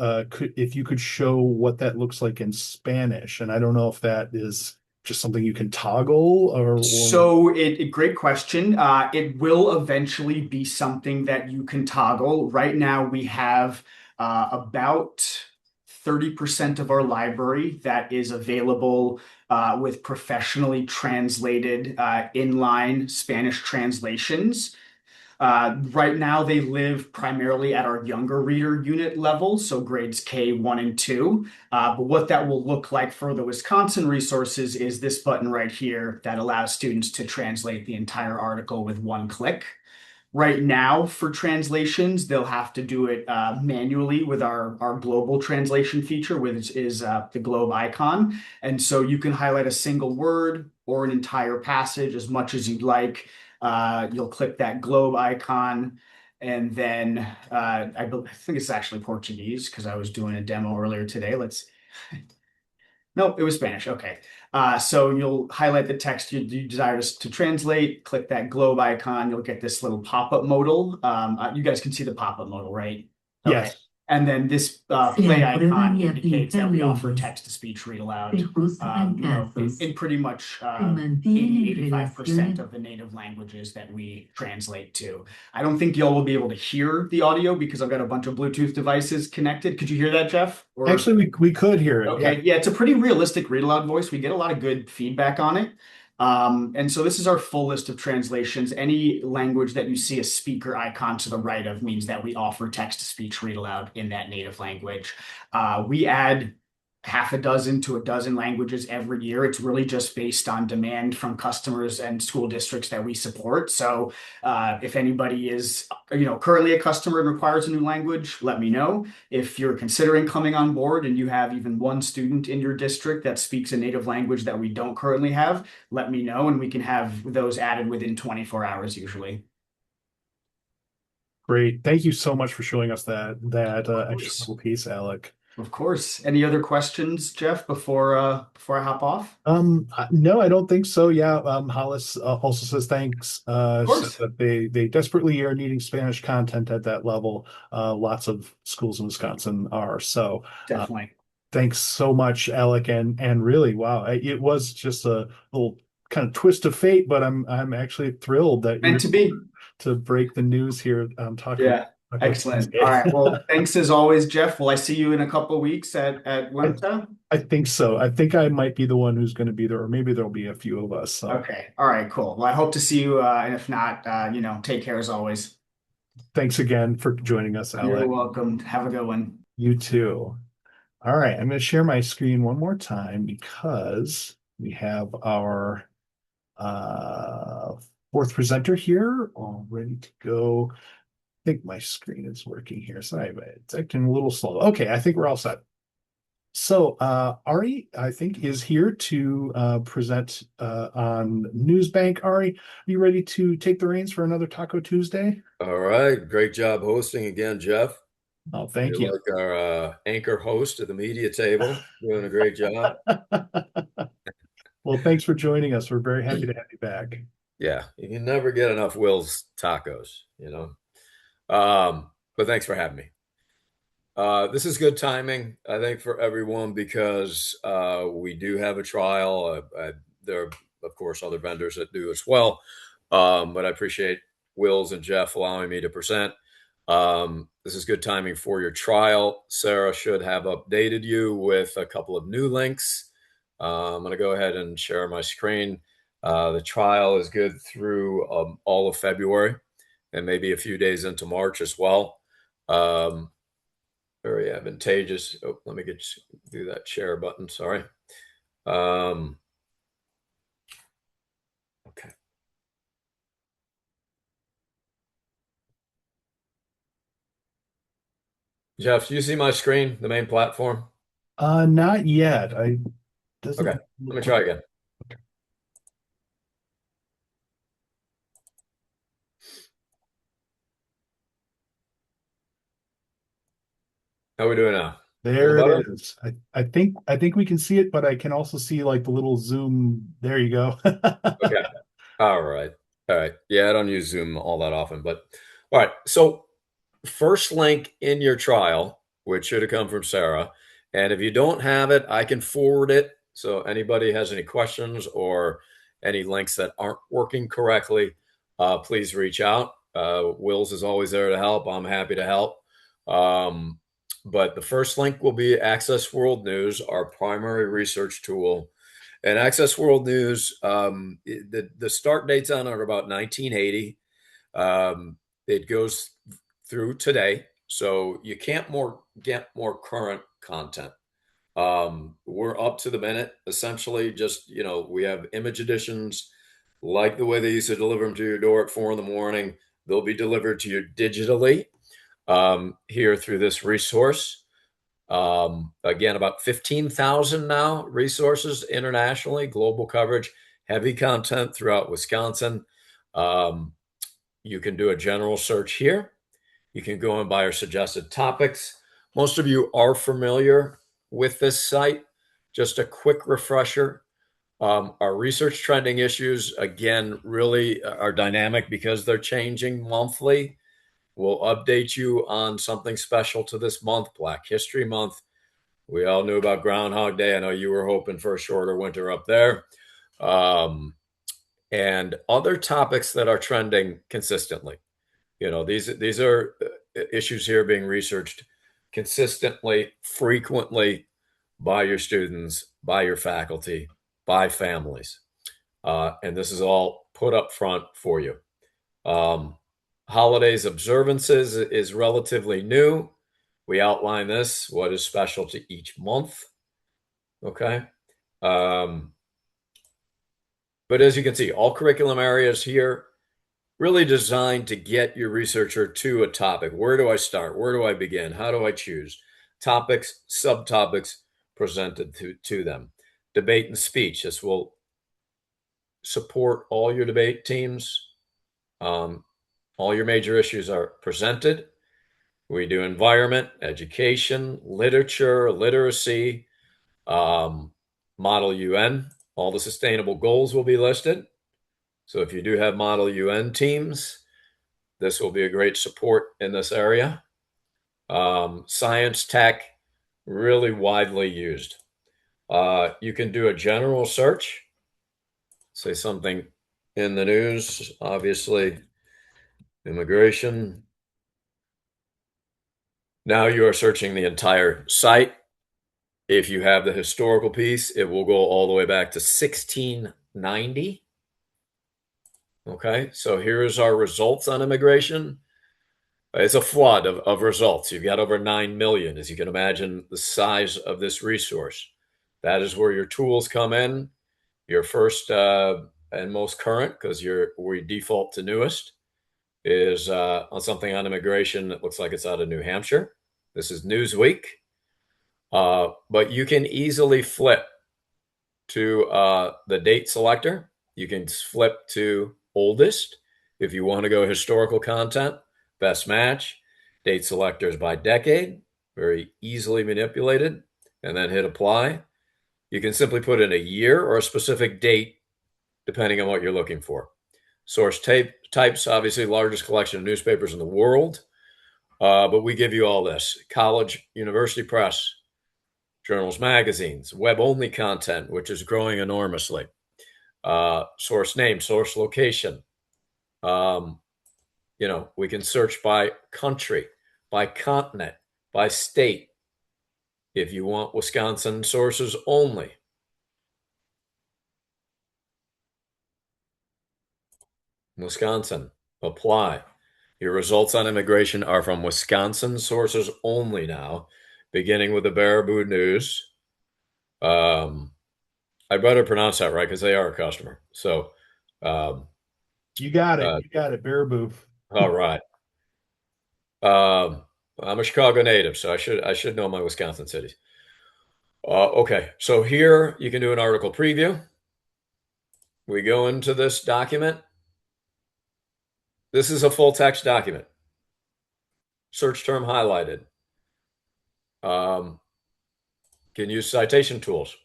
you could show what that looks like in Spanish, and I don't know if that is just something you can toggle So great question. It will eventually be something that you can toggle. Right now we have about 30% of our library that is available with professionally translated inline Spanish translations. Right now, they live primarily at our younger reader unit level, so grades K1 and 2. But what that will look like for the Wisconsin resources is this button right here that allows students to translate the entire article with one click. Right now, for translations, they'll have to do it manually with our global translation feature, which is the globe icon. And so you can highlight a single word or an entire passage as much as you'd like. You'll click that globe icon, and then I think it's actually Portuguese because I was doing a demo earlier today. No, it was Spanish. Okay. So you'll highlight the text you desire to translate, click that globe icon. You'll get this little pop-up modal. You guys can see the pop-up modal, right? Okay. Yes. And then this play icon indicates that we offer text-to-speech read aloud in pretty much 80-85% of the native languages that we translate to. I don't think y'all will be able to hear the audio because I've got a bunch of Bluetooth devices connected. Could you hear that, Jeff? Actually, we could hear it. Okay. Yeah, it's a pretty realistic read aloud voice. We get a lot of good feedback on it. And so this is our full list of translations. Any language that you see a speaker icon to the right of means that we offer text-to-speech read aloud in that native language. We add half a dozen to a dozen languages every year. It's really just based on demand from customers and school districts that we support. So if anybody is currently a customer and requires a new language, let me know. If you're considering coming on board and you have even one student in your district that speaks a native language that we don't currently have, let me know and we can have those added within 24 hours usually. Great. Thank you so much for showing us that extra little piece, Alec. Of course. Any other questions, Jeff, before I hop off? No, I don't think so. Yeah. Hollis also says thanks. Of course. Said that they desperately are needing Spanish content at that level. Lots of schools in Wisconsin are. So definitely. Thanks so much, Alec, and really, wow, it was just a little kind of twist of fate, but I'm actually thrilled that meant to be to break the news here. Talking. Yeah. Excellent. All right. Well, thanks as always, Jeff. Will I see you in a couple of weeks at WEMTA? I think so. I think I might be the one who's going to be there, or maybe there'll be a few of us. So. Okay. All right. Cool. Well, I hope to see you. And if not, take care as always. Thanks again for joining us, Alec. You're welcome. Have a good one. You too. All right. I'm going to share my screen one more time because we have our fourth presenter here all ready to go. I think my screen is working here. Sorry, but it's acting a little slow. Okay, I think we're all set. So Ari, I think, is here to present on NewsBank. Ari, are you ready to take the reins for another Taco Tuesday? All right. Great job hosting again, Jeff. Oh, thank you. Like our anchor host at the media table, doing a great job. Well, thanks for joining us. We're very happy to have you back. Yeah, you can never get enough WiLS tacos, But thanks for having me. This is good timing, I think, for everyone because we do have a trial. There are, of course, other vendors that do as well. But I appreciate Wills and Jeff allowing me to present. This is good timing for your trial. Sarah should have updated you with a couple of new links. I'm going to go ahead and share my screen. The trial is good through all of February and maybe a few days into March as well. Very advantageous. Oh, let me do that share button. Sorry. Okay. Jeff, do you see my screen, the main platform? Not yet. I doesn't Okay. Let look me try like- again. How are we doing now? There Better? it is. I think we can see it, but I can also see like the little zoom. There you go. Okay. All right. All right. Yeah, I don't use Zoom all that often, but all right. So first link in your trial, which should have come from Sarah. And if you don't have it, I can forward it. So anybody has any questions or any links that aren't working correctly, please reach out. Wills is always there to help. I'm happy to help. But the first link will be Access World News, our primary research tool. And Access World News, the start dates on it are about 1980. It goes through today, so you can't get more current content. We're up to the minute, essentially. Just we have image editions, like the way they used to deliver them to your door at 4 in the morning. They'll be delivered to you digitally here through this resource. Again, about 15,000 now resources internationally, global coverage, heavy content throughout Wisconsin. You can do a general search here. You can go and buy our suggested topics. Most of you are familiar with this site. Just a quick refresher. Our research trending issues, again, really are dynamic because they're changing monthly. We'll update you on something special to this month, Black History Month. We all knew about Groundhog Day. I know you were hoping for a shorter winter up there. And other topics that are trending consistently. These are issues here being researched consistently, frequently by your students, by your faculty, by families. And this is all put up front for you. Holidays observances is relatively new. We outline this, what is special to each month. Okay. But as you can see, all curriculum areas here really designed to get your researcher to a topic. Where do I start? Where do I begin? How do I choose? Topics, subtopics presented to them. Debate and speech. This will support all your debate teams. All your major issues are presented. We do environment, education, literature, literacy, Model UN. All the sustainable goals will be listed. So if you do have Model UN teams, this will be a great support in this area. Science, tech, really widely used. You can do a general search, say something in the news, obviously, immigration. Now you are searching the entire site. If you have the historical piece, it will go all the way back to 1690. Okay, so here's our results on immigration. It's a flood of results. You've got over 9 million, as you can imagine, the size of this resource. That is where your tools come in. Your first and most current, because we default to newest, is on something on immigration that looks like it's out of New Hampshire. This is Newsweek. But you can easily flip to the date selector. You can flip to oldest if you want to go historical content, best match, date selectors by decade, very easily manipulated, and then hit apply. You can simply put in a year or a specific date, depending on what you're looking for. Source types, obviously, largest collection of newspapers in the world. But we give you all this: college, university press, journals, magazines, web-only content, which is growing enormously. Source name, source location. We can search by country, by continent, by state. If you want Wisconsin sources only. Wisconsin, apply. Your results on immigration are from Wisconsin sources only now, beginning with the Baraboo News. I better pronounce that right because they are a customer. So you got it. You got it, Baraboo. All right. I'm a Chicago native, so I should know my Wisconsin cities. Okay, so here you can do an article preview. We go into this document. This is a full text document. Search term highlighted. Can use citation tools.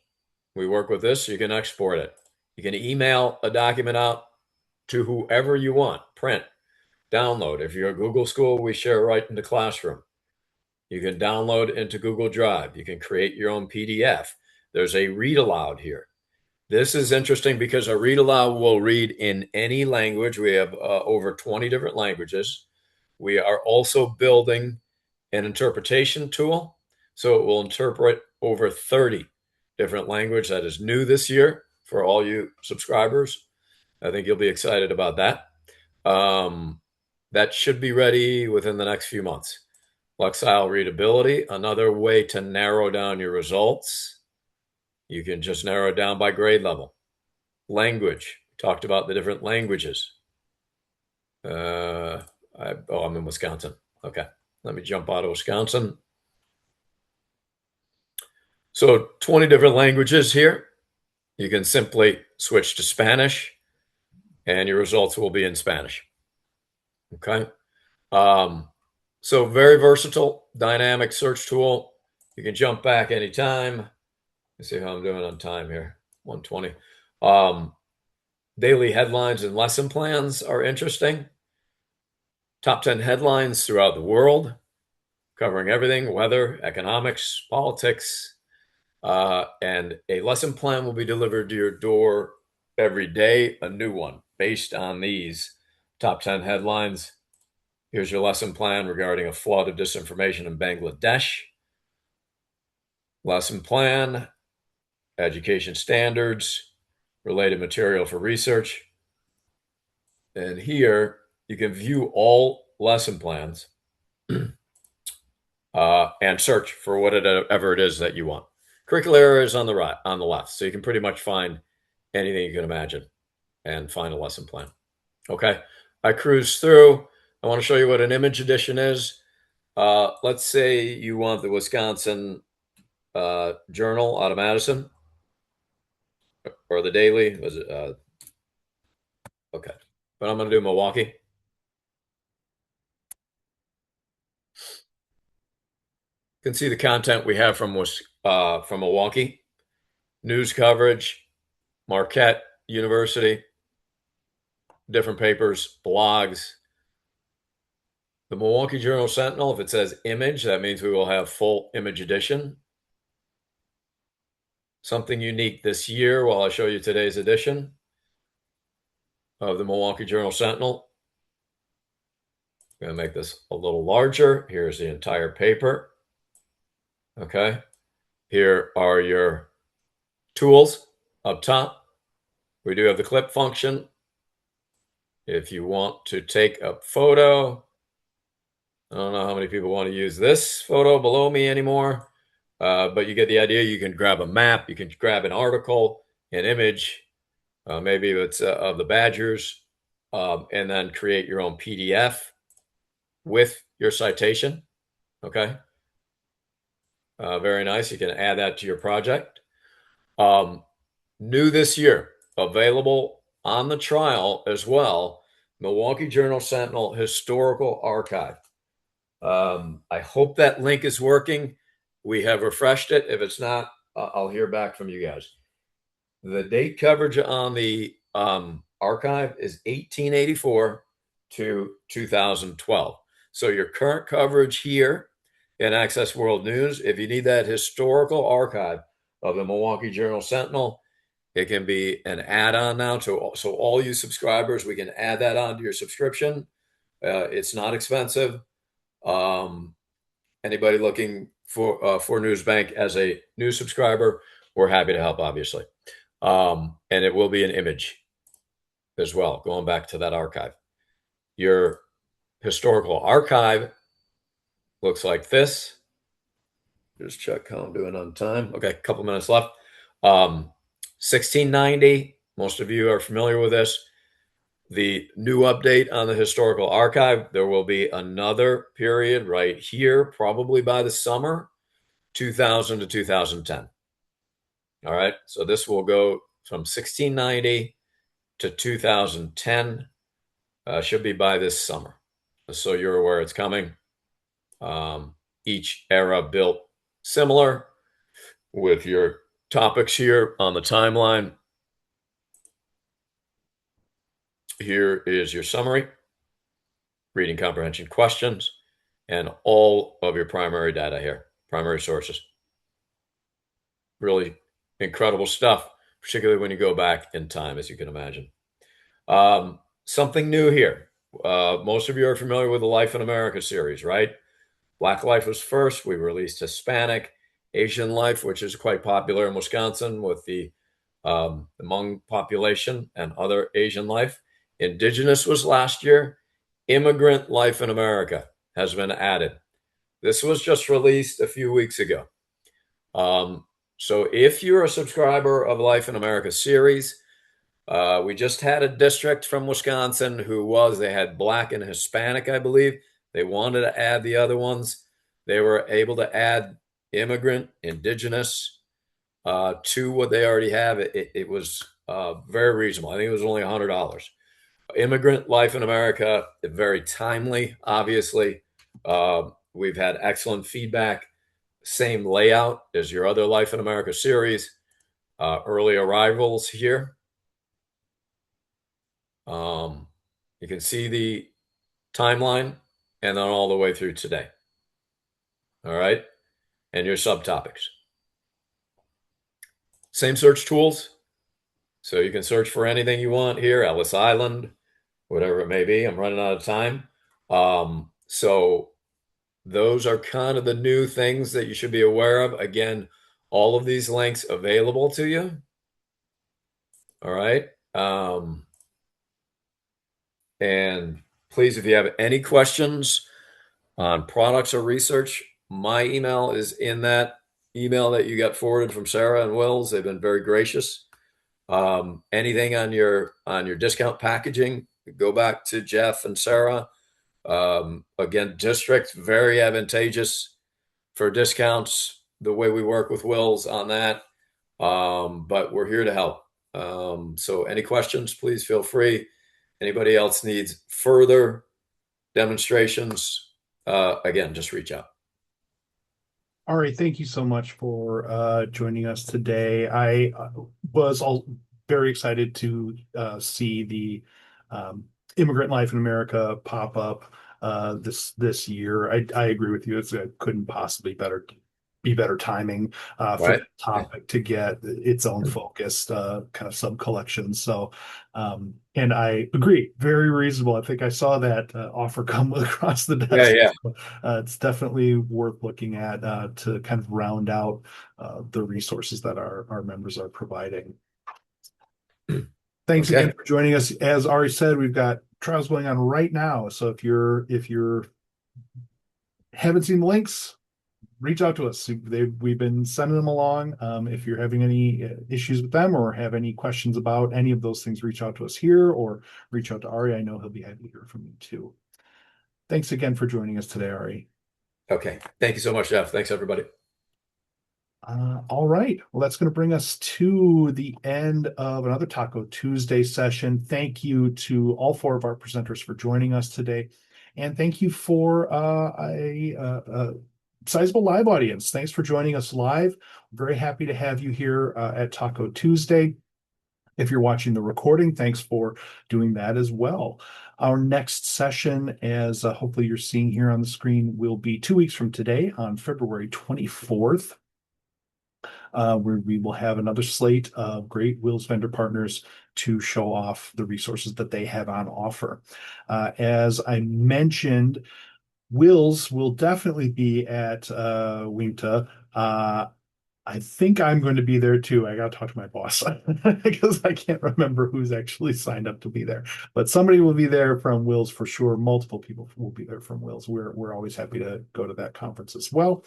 We work with this. You can export it. You can email a document out to whoever you want. Print, download. If you're a Google school, we share right into Classroom. You can download into Google Drive. You can create your own PDF. There's a read aloud here. This is interesting because a read aloud will read in any language. We have over 20 different languages. We are also building an interpretation tool. So it will interpret over 30 different languages. That is new this year for all you subscribers. I think you'll be excited about that. That should be ready within the next few months. Lexile readability, another way to narrow down your results. You can just narrow it down by grade level. Language, we talked about the different languages. I'm in Wisconsin. Okay, let me jump out of Wisconsin. So 20 different languages here. You can simply switch to Spanish and your results will be in Spanish. Okay. So very versatile, dynamic search tool. You can jump back anytime. Let's see how I'm doing on time here. 120. Daily headlines and lesson plans are interesting. Top 10 headlines throughout the world, covering everything: weather, economics, politics, and a lesson plan will be delivered to your door every day, a new one based on these top 10 headlines. Here's your lesson plan regarding a flood of disinformation in Bangladesh. Lesson plan, education standards, related material for research. And here you can view all lesson plans and search for whatever it is that you want. Curricular areas on the right, on the left. So you can pretty much find anything you can imagine and find a lesson plan. Okay, I cruise through. I want to show you what an image edition is. Let's say you want the Wisconsin Journal out of Madison, or the Daily. Was it? Okay, but I'm going to do Milwaukee. You can see the content we have from Milwaukee. News coverage, Marquette University, different papers, blogs. The Milwaukee Journal Sentinel, if it says image, that means we will have full image edition. Something unique this year, while I show you today's edition of the Milwaukee Journal Sentinel. I'm going to make this a little larger. Here's the entire paper. Okay. Here are your tools up top. We do have the clip function. If you want to take a photo, I don't know how many people want to use this photo below me anymore, but you get the idea. You can grab a map, you can grab an article, an image, maybe it's of the Badgers, and then create your own PDF with your citation. Okay. Very nice. You can add that to your project. New this year, available on the trial as well, Milwaukee Journal Sentinel Historical Archive. I hope that link is working. We have refreshed it. If it's not, I'll hear back from you guys. The date coverage on the archive is 1884 to 2012. So your current coverage here in Access World News, if you need that historical archive of the Milwaukee Journal Sentinel, it can be an add-on now to, so all you subscribers, we can add that onto your subscription. It's not expensive. Anybody looking for NewsBank as a new subscriber, we're happy to help, obviously. And it will be an image as well, going back to that archive. Your historical archive looks like this. Just check how I'm doing on time. Okay, a couple minutes left. 1690, most of you are familiar with this. The new update on the historical archive, there will be another period right here, probably by the summer, 2000 to 2010. All right, so this will go from 1690 to 2010. Should be by this summer. So you're aware it's coming. Each era built similar with your topics here on the timeline. Here is your summary, reading comprehension questions, and all of your primary data here, primary sources. Really incredible stuff, particularly when you go back in time, as you can imagine. Something new here. Most of you are familiar with the Life in America series, right? Black Life was first. We released Hispanic, Asian Life, which is quite popular in Wisconsin with the Hmong population and other Asian life. Indigenous was last year. Immigrant Life in America has been added. This was just released a few weeks ago. So if you're a subscriber of Life in America series, we just had a district from Wisconsin they had Black and Hispanic, I believe. They wanted to add the other ones. They were able to add immigrant, indigenous to what they already have. It was very reasonable. I think it was only $100. Immigrant Life in America, very timely, obviously. We've had excellent feedback. Same layout as your other Life in America series. Early arrivals here. You can see the timeline and then all the way through today. All right. And your subtopics. Same search tools. So you can search for anything you want here, Ellis Island, whatever it may be. I'm running out of time. So those are kind of the new things that you should be aware of. Again, all of these links available to you. All right. And please, if you have any questions on products or research, my email is in that email that you got forwarded from Sarah and WiLS. They've been very gracious. Anything on your discount packaging, go back to Jeff and Sarah. Again, district, very advantageous for discounts, the way we work with WiLS on that. But we're here to help. So any questions, please feel free. Anybody else needs further demonstrations, again, just reach out. All right, thank you so much for joining us today. I was very excited to see the Immigrant Life in America pop up this year. I agree with you. It couldn't possibly be better timing for Right. the topic to get its own focused kind of sub collection. So, and I agree, very reasonable. I think I saw that offer come across the desk. Yeah. So, it's definitely worth looking at to kind of round out the resources that our members are providing. Thanks again for joining us. As Ari said, we've got trials going on right now. So if you're haven't seen the links, reach out to us. We've been sending them along. If you're having any issues with them or have any questions about any of those things, reach out to us here or reach out to Ari. I know he'll be happy to hear from you too. Thanks again for joining us today, Ari. Okay. Thank you so much, Jeff. Thanks, everybody. All right. Well, that's going to bring us to the end of another Taco Tuesday session. Thank you to all four of our presenters for joining us today. And thank you for a sizable live audience. Thanks for joining us live. Very happy to have you here at Taco Tuesday. If you're watching the recording, thanks for doing that as well. Our next session, as hopefully you're seeing here on the screen, will be 2 weeks from today on February 24th, where we will have another slate of great WiLS vendor partners to show off the resources that they have on offer. As I mentioned, WiLS will definitely be at WIMTA. I think I'm going to be there too. I got to talk to my boss because I can't remember who's actually signed up to be there. But somebody will be there from WiLS for sure. Multiple people will be there from WiLS. We're always happy to go to that conference as well.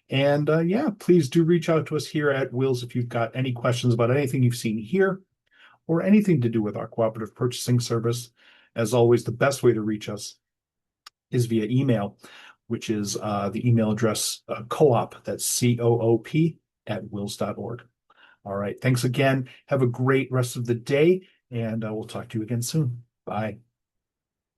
And yeah, please do reach out to us here at WiLS if you've got any questions about anything you've seen here or anything to do with our cooperative purchasing service. As always, the best way to reach us is via email, which is the email address coop, that's COOP @wils.org. All right. Thanks again. Have a great rest of the day, and we'll talk to you again soon. Bye.